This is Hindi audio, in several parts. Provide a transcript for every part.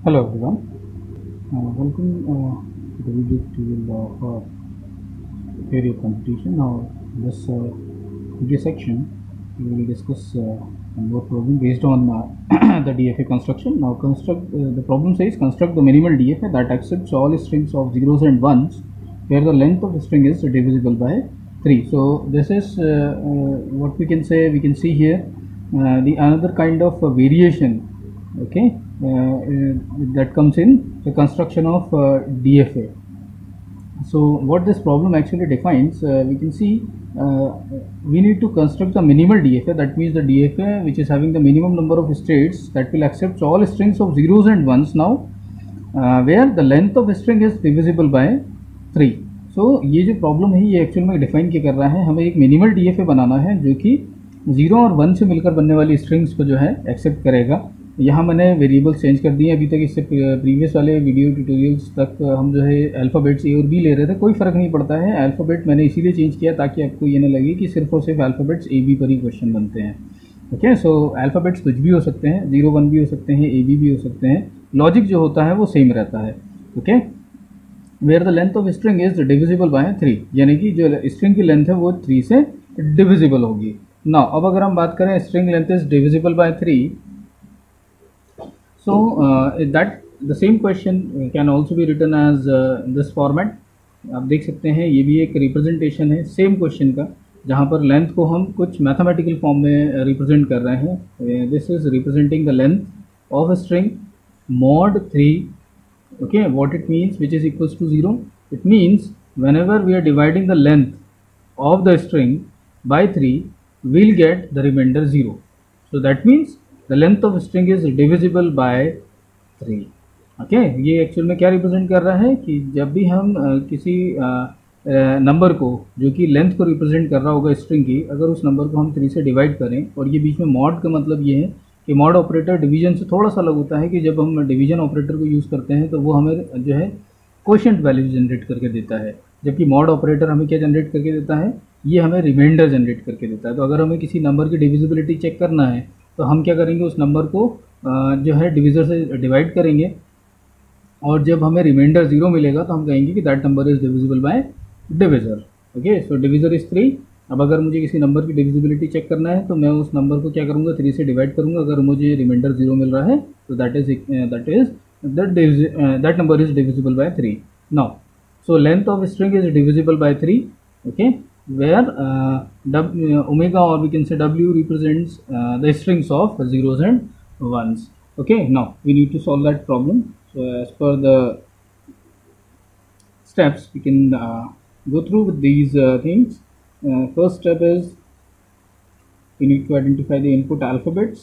Hello everyone, welcome to the video tutorial of theory of computation. Now, in this video section, we will discuss one more problem based on the DFA construction. Now, the problem says construct the minimal DFA that accepts all strings of zeros and ones, where the length of the string is divisible by 3. So, this is what we can say. We can see here the another kind of variation, okay, that comes in the construction of DFA. So what this problem actually defines, we can see we need to construct the minimal DFA. That means the DFA which is having the minimum number of states that will accept all strings of zeros and ones now, where the length of string is divisible by 3. So ये जो प्रॉब्लम है ये एक्चुअल में डिफाइन क्या कर रहा है, हमें एक मिनिमल DFA बनाना है जो कि 0 और 1 से मिलकर बनने वाली स्ट्रिंग्स को जो है एक्सेप्ट करेगा। यहाँ मैंने वेरिएबल्स चेंज कर दिए। अभी तक इससे प्रीवियस वाले वीडियो ट्यूटोरियल्स तक हम जो है अल्फ़ाबेट्स ए और बी ले रहे थे, कोई फ़र्क नहीं पड़ता है। अल्फ़ाबेट मैंने इसीलिए चेंज किया ताकि आपको ये ना लगे कि सिर्फ और सिर्फ अल्फ़ाबेट्स ए बी पर ही क्वेश्चन बनते हैं। ओके, सो अल्फ़ाबेट्स कुछ भी हो सकते हैं, 0 1 भी हो सकते हैं, ए बी भी हो सकते हैं, लॉजिक जो होता है वो सेम रहता है। Okay, where the length of string is divisible by 3, यानी कि जो स्ट्रिंग की लेंथ है वो 3 से डिविजिबल होगी। नाउ अब अगर हम बात करें string length is divisible by 3, so that the same question can also be written as this format। आप देख सकते हैं ये भी एक रिप्रेजेंटेशन है सेम क्वेश्चन का, जहाँ पर लेंथ को हम कुछ मैथमेटिकल फॉर्म में रिप्रेजेंट कर रहे हैं। This is representing the length of string mod 3। okay, what it means, which is equals to 0, it means whenever we are dividing the length of the string by 3, we'll get the remainder 0। so that means the length of string is divisible by 3। okay, ये एक्चुअल में क्या रिप्रेजेंट कर रहा है कि जब भी हम किसी नंबर को जो कि लेंथ को रिप्रेजेंट कर रहा होगा स्ट्रिंग की, अगर उस नंबर को हम 3 से डिवाइड करें, और ये बीच में मॉड का मतलब ये है कि मॉड ऑपरेटर डिवीजन से थोड़ा सा अलग होता है कि जब हम डिवीजन ऑपरेटर को यूज़ करते हैं तो वो हमें जो है क्वोशिएंट वैल्यू जनरेट करके देता है, जबकि मॉड ऑपरेटर हमें क्या जनरेट करके देता है, ये हमें रिमाइंडर जनरेट करके देता है। तो अगर हमें किसी नंबर की डिविजिबिलिटी चेक करना है तो हम क्या करेंगे, उस नंबर को जो है डिविज़र से डिवाइड करेंगे, और जब हमें रिमाइंडर 0 मिलेगा तो हम कहेंगे कि that number is divisible bye divisor. Okay, so divisor is 3। अब अगर मुझे किसी नंबर की डिविजिबिलिटी चेक करना है तो मैं उस नंबर को क्या करूँगा, 3 से डिवाइड करूँगा। अगर मुझे रिमाइंडर 0 मिल रहा है तो that number is divisible by 3। Now so length of string is divisible by 3। Okay, where omega, or we can say w, represents the strings of zeros and ones। okay, now we need to solve that problem। so as per the steps we can go through with these things। first step is we need to identify the input alphabets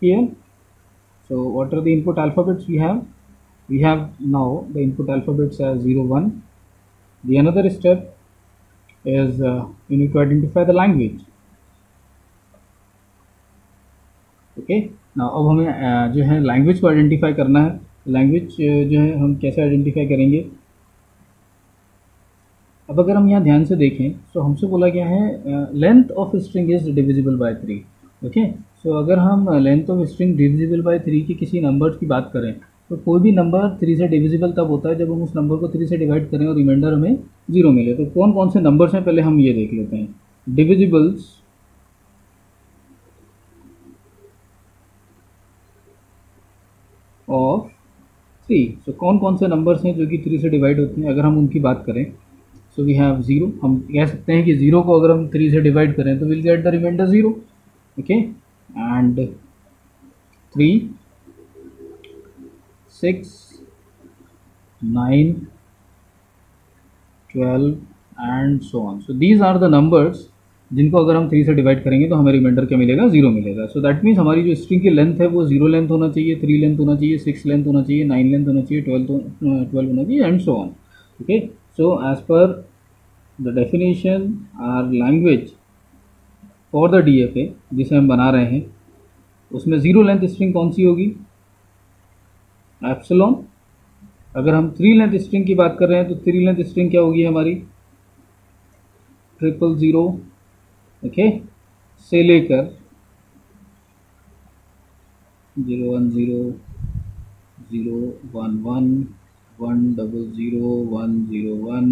here। so what are the input alphabets we have? We have now the input alphabets as 0 1। the another step is you need to identify the language। Okay, ना अब हमें जो है लैंग्वेज को आइडेंटिफाई करना है। लैंग्वेज जो है हम कैसे आइडेंटिफाई करेंगे? अब अगर हम यहाँ ध्यान से देखें तो हमसे बोला गया है length of string is divisible by 3। Okay, so अगर हम length of string divisible by 3 की किसी नंबर की बात करें तो कोई भी नंबर 3 से डिविजिबल तब होता है जब हम उस नंबर को 3 से डिवाइड करें और रिमाइंडर हमें 0 मिले। तो कौन कौन से नंबर्स हैं पहले हम ये देख लेते हैं। डिविजिबल्स ऑफ 3, सो कौन कौन से नंबर्स हैं जो कि 3 से डिवाइड होते हैं अगर हम उनकी बात करें। So we have 0। हम कह सकते हैं कि 0 को अगर हम 3 से डिवाइड करें तो will get the remainder 0। Okay, and 3 6 9 12 and so on. So these are the numbers जिनको अगर हम 3 से डिवाइड करेंगे तो हमें रिमाइंडर क्या मिलेगा, 0 मिलेगा। सो दैट मीन्स हमारी जो स्ट्रिंग की लेंथ है वो 0 लेंथ होना चाहिए, 3 लेंथ होना चाहिए, 6 लेंथ होना चाहिए, 9 लेंथ होना चाहिए, 12 होना चाहिए, and so on. Okay, so as per the definition or language for the DFA जिसे हम बना रहे हैं उसमें 0 लेंथ स्ट्रिंग कौन सी होगी, एप्सिलॉन। अगर हम 3 लेंथ स्ट्रिंग की बात कर रहे हैं तो 3 लेंथ स्ट्रिंग क्या होगी हमारी, 000। ओके, से लेकर 010 011 100 101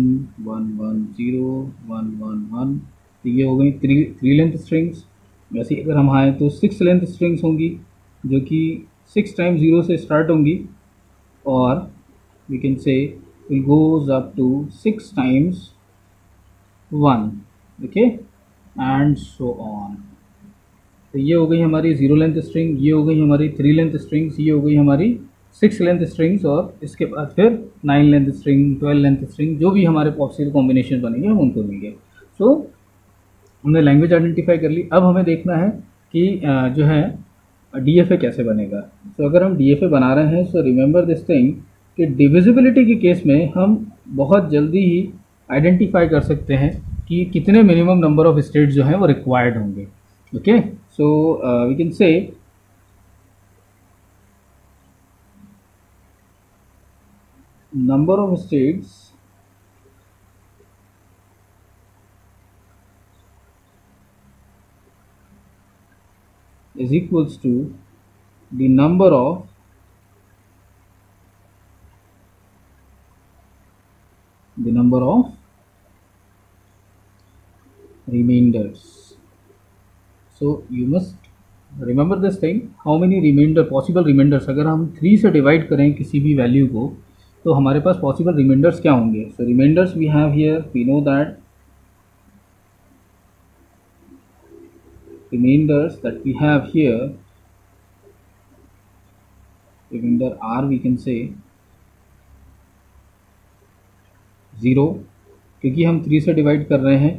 110 111 तो ये हो गई थ्री लेंथ स्ट्रिंग्स। वैसे अगर हम आए तो 6 लेंथ स्ट्रिंग्स होंगी जो कि 6 टाइम्स 0 से स्टार्ट होंगी, और we can say it goes up to 6 times 1, okay, and so on. तो ये हो गई हमारी 0 लेंथ स्ट्रिंग, ये हो गई हमारी 3 लेंथ स्ट्रिंग्स, ये हो गई हमारी 6 लेंथ स्ट्रिंग्स, और इसके बाद फिर 9 लेंथ स्ट्रिंग, 12 लेंथ स्ट्रिंग, जो भी हमारे पॉसिबल कॉम्बिनेशन बनेंगे हम उनको लेंगे। सो हमने लैंग्वेज आइडेंटिफाई कर ली। अब हमें देखना है कि जो है DFA कैसे बनेगा। तो अगर हम DFA बना रहे हैं, सो रिमेंबर दिस थिंग कि डिविजिबिलिटी के केस में हम बहुत जल्दी ही आइडेंटिफाई कर सकते हैं कि कितने मिनिमम नंबर ऑफ स्टेट्स जो हैं वो रिक्वायर्ड होंगे। Okay, so we can say number of states is equals to the number of remainders. So you must remember this thing, how many remainder possible remainders, अगर हम 3 से डिवाइड करें किसी भी वैल्यू को तो हमारे पास पॉसिबल रिमाइंडर्स क्या होंगे। So remainders we have here, we know that remainders that we have here, remainder R we can say 0, क्योंकि हम 3 से डिवाइड कर रहे हैं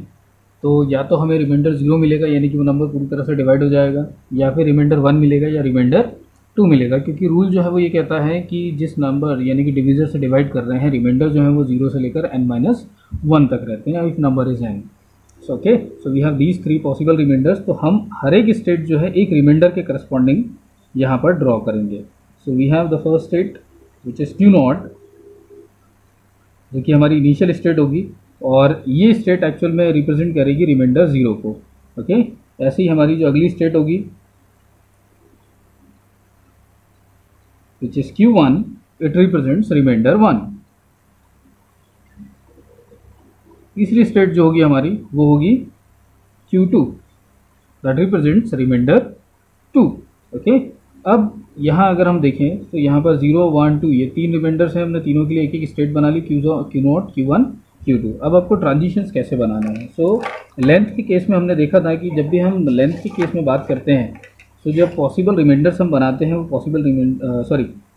तो या तो हमें रिमाइंडर 0 मिलेगा यानी कि वो नंबर पूरी तरह से डिवाइड हो जाएगा, या फिर रिमाइंडर 1 मिलेगा या रिमाइंडर 2 मिलेगा, क्योंकि रूल जो है वो ये कहता है कि जिस नंबर यानी कि डिविजर से डिवाइड कर रहे हैं रिमाइंडर जो है वो 0 से लेकर n-1 तक रहते हैं, if number is n। So okay, so we have these 3 possible remainders. तो हम हर एक स्टेट जो है एक रिमाइंडर के करस्पॉन्डिंग यहाँ पर ड्रॉ करेंगे। So we have the first state which is Q0, जो कि हमारी इनिशियल स्टेट होगी, और ये स्टेट एक्चुअल में रिप्रेजेंट करेगी रिमाइंडर 0 को। ओके, ऐसे ही हमारी जो अगली स्टेट होगी which is Q1, it represents remainder 1। तीसरी स्टेट जो होगी हमारी वो होगी Q2, that represents reminder 2। Okay, अब यहाँ अगर हम देखें तो यहाँ पर 0, 1, 2 ये 3 रिमाइंडर्स हैं, हमने तीनों के लिए एक एक स्टेट बना ली, Q0, Q1, Q2। अब आपको ट्रांजिशंस कैसे बनाना है। सो लेंथ के केस में हमने देखा था कि जब भी हम लेंथ के केस में बात करते हैं तो जब पॉसिबल रिमाइंडर्स हम बनाते हैं वो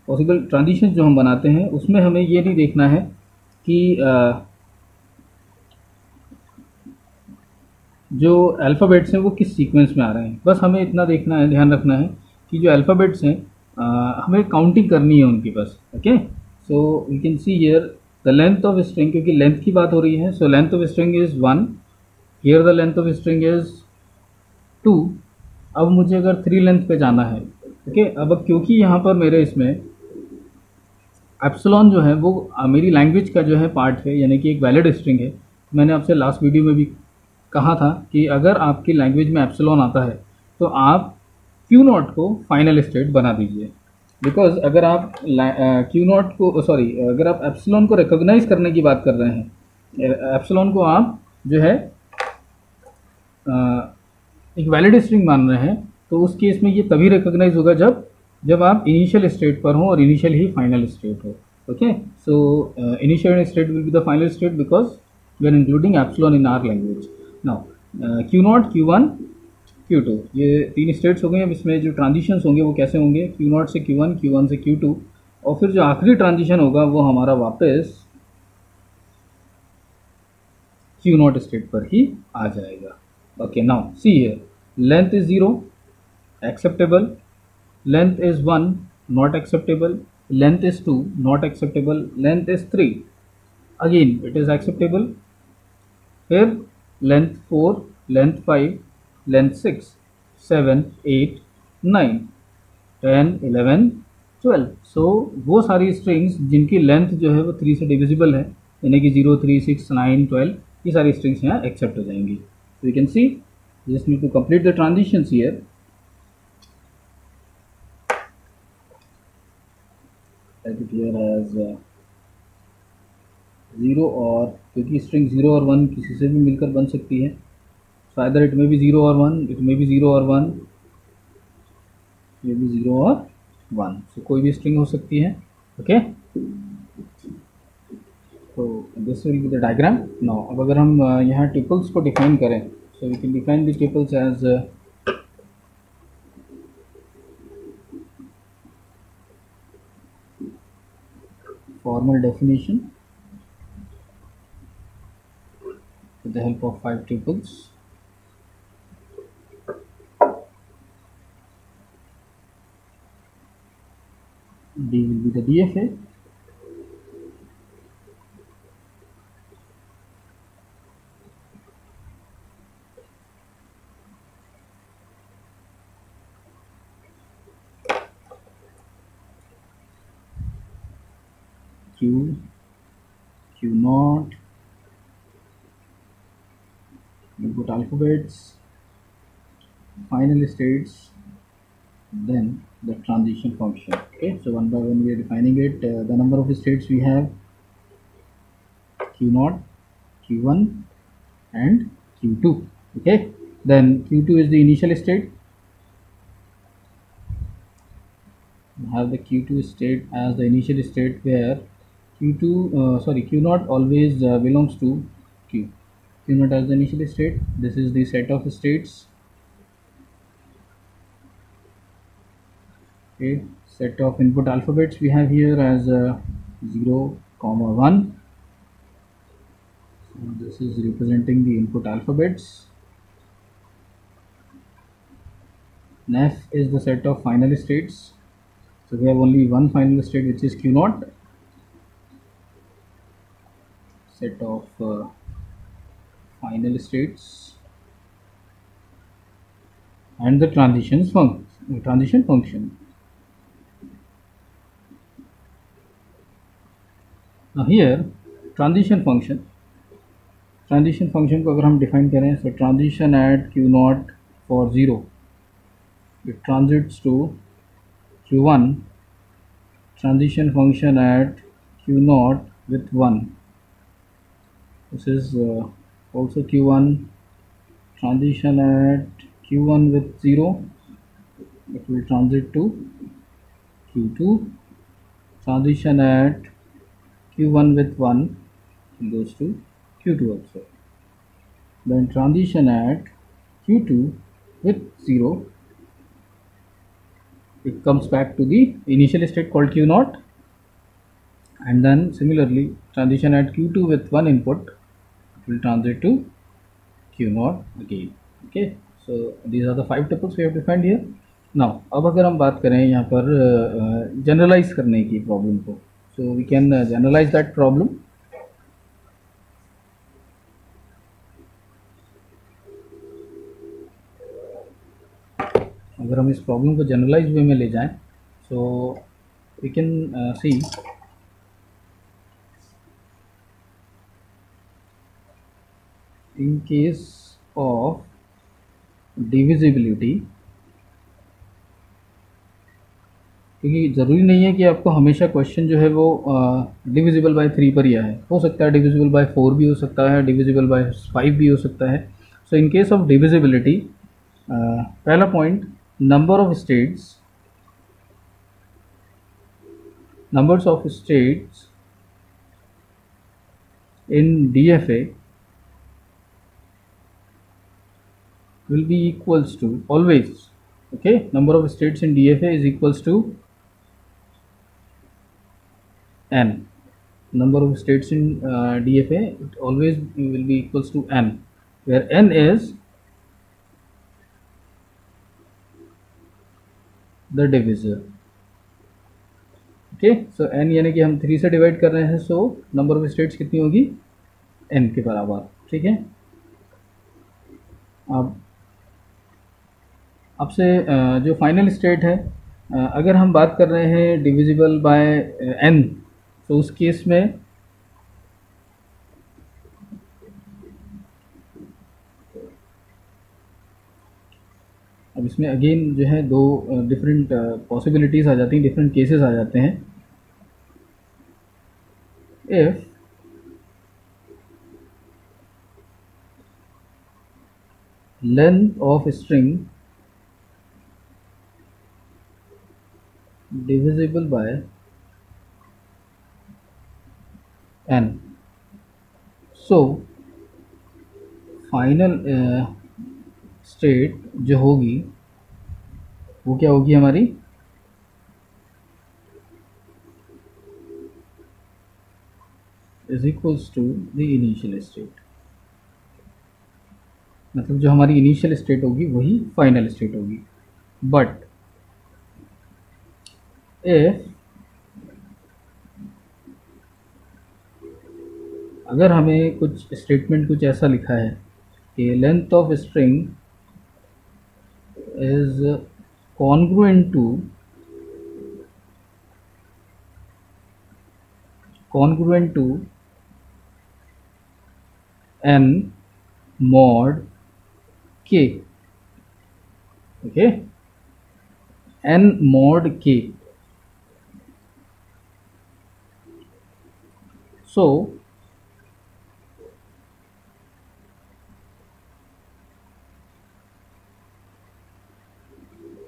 पॉसिबल ट्रांजिशंस जो हम बनाते हैं उसमें हमें ये नहीं देखना है कि जो अल्फ़ाबेट्स हैं वो किस सीक्वेंस में आ रहे हैं, बस हमें इतना देखना है, ध्यान रखना है कि जो अल्फ़ाबेट्स हैं हमें काउंटिंग करनी है उनकी बस। Okay, so we can see here the length of string, क्योंकि लेंथ की बात हो रही है, so length of string is 1, here the length of string is 2। अब मुझे अगर 3 लेंथ पे जाना है, ओके, अब क्योंकि यहाँ पर मेरे इसमें एप्सिलॉन जो है वो मेरी लैंग्वेज का जो है पार्ट है, यानी कि एक वैलिड स्ट्रिंग है। मैंने आपसे लास्ट वीडियो में भी कहा था कि अगर आपकी लैंग्वेज में एप्सिलॉन आता है तो आप Q0 को फाइनल स्टेट बना दीजिए, बिकॉज अगर आप Q0 को अगर आप एप्सिलॉन को रिकॉग्नाइज करने की बात कर रहे हैं, एप्सिलॉन को आप जो है एक वैलिड स्ट्रिंग मान रहे हैं, तो उस केस में ये तभी रिकॉग्नाइज होगा जब आप इनिशियल स्टेट पर हो और इनिशियल ही फाइनल स्टेट हो। Okay, so initial state will be the final state because we are including epsilon in our language. Now Q0, Q1, Q2 ये 3 स्टेट्स हो गए। अब इसमें जो ट्रांजिशंस होंगे वो कैसे होंगे, Q0 से Q1, Q1 से Q2, और फिर जो आखिरी ट्रांजिशन होगा वो हमारा वापस Q0 स्टेट पर ही आ जाएगा। Okay, now see here, length is 0 acceptable, length is 1 not acceptable, length is 2 not acceptable, length is 3 again it is acceptable, फिर लेंथ 4, लेंथ 5, लेंथ 6, 7, 8, 9, 10, 11, 12। सो वो सारी स्ट्रिंग्स जिनकी लेंथ जो है वो 3 से डिविजिबल है, यानी कि 0, 3, 6, 9, 12, ये सारी स्ट्रिंग्स यहाँ एक्सेप्ट हो जाएंगी। So you can see, just need to complete the transitions here. here as 0 और, क्योंकि स्ट्रिंग 0 और 1 किसी से भी मिलकर बन सकती है, so either it may be 0 or 1, it may be 0 or 1, may be 0 और 1, so कोई भी स्ट्रिंग हो सकती है. ओके, तो this will be the diagram. Now अब अगर हम यहाँ ट्यूपल्स को डिफाइन करें, so we can define the tuples as formal definition with the help of 5 tuples. D will be the DFA. Q, Q naught, input alphabets, final states, then the transition function. Okay, so one by one we are defining it. The number of states we have Q naught, Q1 and Q2. Okay, then Q2 is the initial state. We have the Q2 state as the initial state, where Q naught always belongs to Q. Q naught as the initial state. This is the set of states. Okay, set of input alphabets we have here as 0, 1. So this is representing the input alphabets. F is the set of final states. So we have only one final state, which is Q naught. Set of final states and the transition function. Now here transition function को अगर हम define करें, so transition at Q naught for 0, it transits to Q1. Transition function at Q naught with 1. This is also Q1. Transition at Q1 with 0, it will transit to Q2. Transition at Q1 with 1 goes to Q2 also. Then transition at Q2 with 0, it comes back to the initial state called Q naught, and then similarly transition at Q2 with 1 input, it will transit to Q naught again. Okay, so these are the 5 tuples we have defined here. Now अब अगर हम बात करें यहाँ पर जनरलाइज करने की प्रॉब्लम को, so we can generalize that problem. अगर हम इस प्रॉब्लम को जनरलाइज वे में ले जाएं, so we can see in case of divisibility, क्योंकि ज़रूरी नहीं है कि आपको हमेशा क्वेश्चन जो है वो डिविजिबल बाय 3 पर ही आए. हो सकता है डिविजिबल बाय 4 भी हो सकता है, डिविजिबल बाय 5 भी हो सकता है. सो इन केस ऑफ डिविजिबिलिटी, पहला point, numbers of states in DFA will be equals to always, okay, number of states in DFA is equals to n. Number of states in DFA, it always will be equals to n, where n is the divisor. Okay, so n यानी कि हम 3 से डिवाइड कर रहे हैं, सो नंबर ऑफ स्टेट्स कितनी होगी, n के बराबर. ठीक है, अब आपसे जो फाइनल स्टेट है, अगर हम बात कर रहे हैं डिविजिबल बाय n, तो उस केस में अब इसमें अगेन जो है दो डिफरेंट पॉसिबिलिटीज़ आ जाती हैं, डिफरेंट केसेस आ जाते हैं. if length of string divisible by n, so final state जो होगी वो क्या होगी हमारी, is equals to the initial state. मतलब जो हमारी इनिशियल स्टेट होगी वही फाइनल स्टेट होगी। बट इफ अगर हमें कुछ स्टेटमेंट कुछ ऐसा लिखा है कि length of string is congruent to n mod k, okay, n mod k, so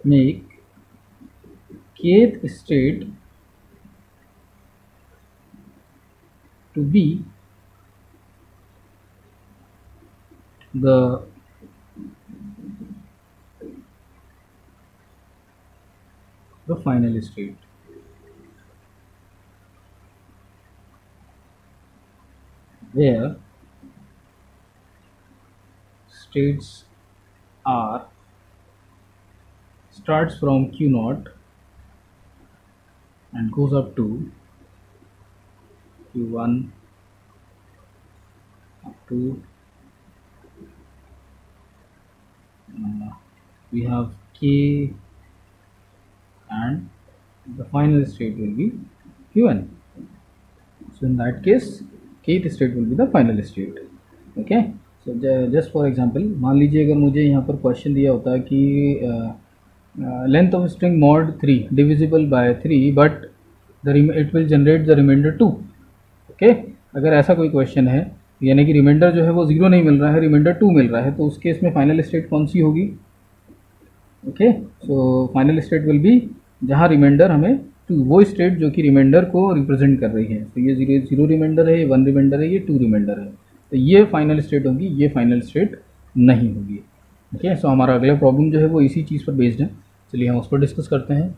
make kth state to be the final state, where states are starts from q naught and goes up to q1 up to we have k, and the final state will be qn. So in that case kth state will be the final state. Okay, so just for example, मान लीजिए अगर मुझे यहाँ पर क्वेश्चन दिया होता है कि length of string mod 3 divisible by 3 but it will generate the remainder 2। Okay, अगर ऐसा कोई क्वेश्चन है यानी कि रिमाइंडर जो है वो 0 नहीं मिल रहा है, रिमाइंडर 2 मिल रहा है, तो उस केस में फाइनल स्टेट कौन सी होगी? Okay, so final state will B जहाँ रिमाइंडर हमें 2, वो स्टेट जो कि रिमाइंडर को रिप्रेजेंट कर रही है। तो ये 0 रिमाइंडर है, ये 1 रिमाइंडर है, ये 2 रिमाइंडर है, तो ये फाइनल स्टेट होगी, ये फाइनल स्टेट नहीं होगी। ओके, सो हमारा अगला प्रॉब्लम जो है वो इसी चीज़ पर बेस्ड है। चलिए हम उस पर डिस्कस करते हैं।